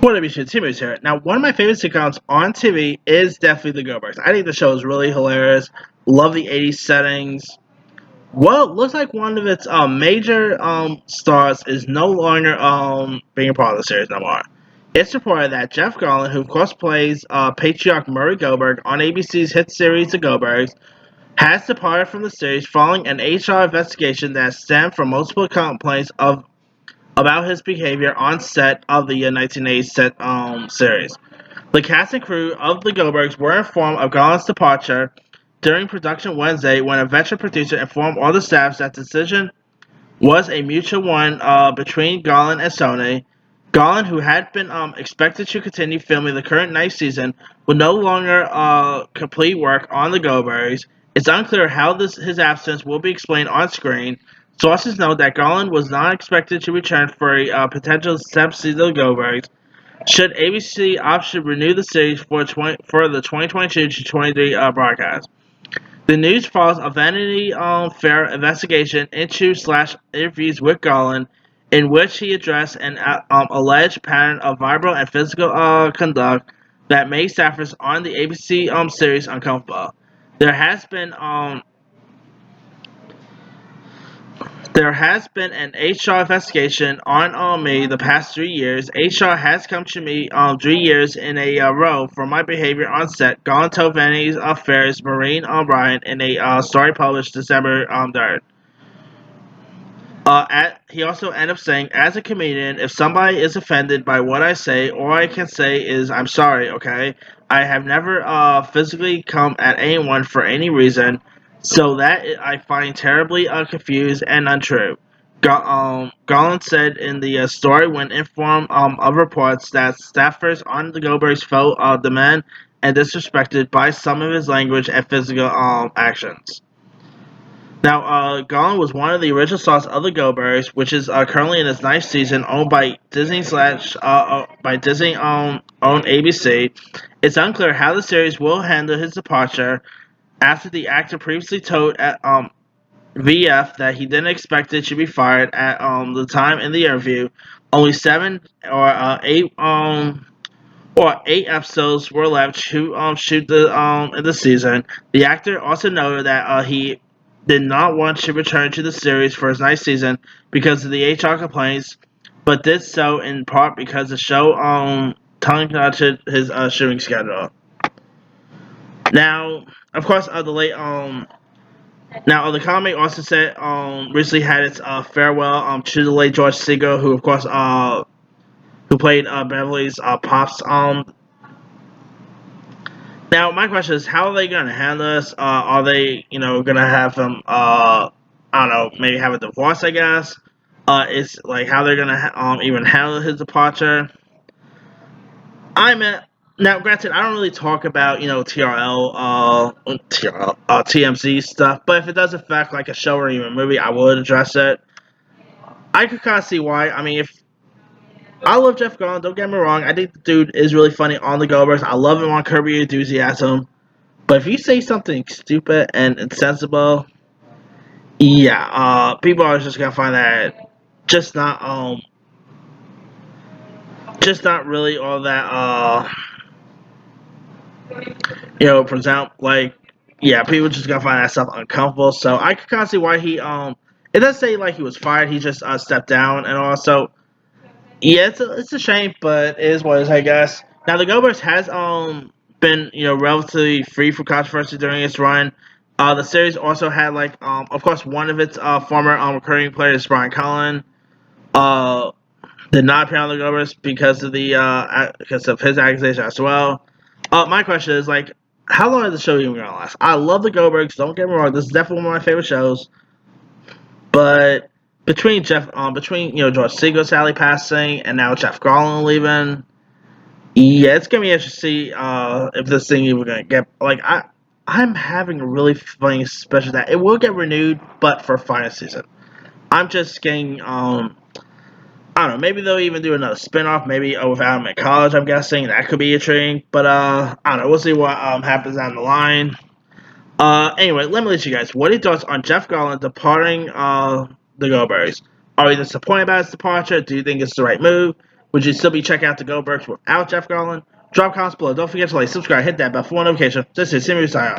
What have you seen? Timmy's here. Now, one of my favorite sitcoms on TV is definitely The Goldbergs. I think the show is really hilarious. Love the 80s settings. Well, it looks like one of its major stars is no longer being a part of the series no more. It's reported that Jeff Garlin, who of course plays patriarch Murray Goldberg on ABC's hit series The Goldbergs, has departed from the series following an HR investigation that stemmed from multiple complaints of about his behavior on set of the 1980s series. The cast and crew of The Goldbergs were informed of Garland's departure during production Wednesday when a veteran producer informed all the staff that the decision was a mutual one between Garland and Sony. Garland, who had been expected to continue filming the current ninth season, would no longer complete work on The Goldbergs. It's unclear how his absence will be explained on screen. Sources note that Garland was not expected to return for a potential seventh season of The Goldbergs, should ABC opt to renew the series for the 2022 to 23 broadcast. The news follows a Vanity Fair investigation into / interviews with Garland, in which he addressed an alleged pattern of verbal and physical conduct that made staffers on the ABC series uncomfortable. There has been um, There has been an HR investigation on me the past 3 years. HR has come to me 3 years in a row for my behavior on set. Gone told Vanity Fair's Maureen O'Brien in a story published December 3rd. He also ended up saying, as a comedian, if somebody is offended by what I say, all I can say is, I'm sorry, okay? I have never physically come at anyone for any reason, so that I find terribly confused and untrue. Garland said in the story when informed of reports that staffers on the Goldbergs felt demanded and disrespected by some of his language and physical actions. Now, Garlin was one of the original stars of the Goldbergs, which is currently in its ninth season, owned by Disney owned ABC. It's unclear how the series will handle his departure, after the actor previously told at VF that he didn't expect it to be fired at the time in the interview. Only seven or eight episodes were left to shoot in the season. The actor also noted that he did not want to return to the series for his ninth season because of the HR complaints, but did so in part because the show tongue-touched his shooting schedule. Now, of course, the comic also said recently had its farewell to the late George Segal, who of course who played Beverly's pops. Now, my question is, how are they going to handle this? Are they, going to have him, I don't know, maybe have a divorce? I guess. It's like how they're going to even handle his departure. I'm at Now. Granted, I don't really talk about TMZ stuff, but if it does affect like a show or even a movie, I would address it. I could kind of see why. I mean, if I love Jeff Garlin, don't get me wrong, I think the dude is really funny on the Goldbergs. I love him on Curb Your Enthusiasm. But if you say something stupid and insensible, yeah, people are just gonna find that just not just not really all that present like, yeah, people just gonna find that stuff uncomfortable. So I can kind of see why he it does say like he was fired, he just stepped down, and also yeah, it's a shame, but it is what it is, I guess. Now the Goldbergs has been relatively free from controversy during its run. The series also had like of course one of its former recurring players, Brian Cullen, uh did not appear on the Goldbergs because of his accusation as well. My question is like, how long is the show even gonna last? I love the Goldbergs. Don't get me wrong. This is definitely one of my favorite shows. But between George Segal sadly passing and now Jeff Garlin leaving, yeah, it's gonna be interesting to see if this thing even gonna get like I'm having a really funny suspicion that it will get renewed, but for a final season. I'm just getting I don't know, maybe they'll even do another spin-off, maybe without him in college, I'm guessing. That could be intriguing. But I don't know, we'll see what happens down the line. Anyway, let me let you guys. What are your thoughts on Jeff Garlin departing the Goldbergs? Are you disappointed about his departure? Do you think it's the right move? Would you still be checking out the Goldbergs without Jeff Garlin? Drop comments below. Don't forget to like, subscribe, hit that bell for more notification. This is Simmy Sayang.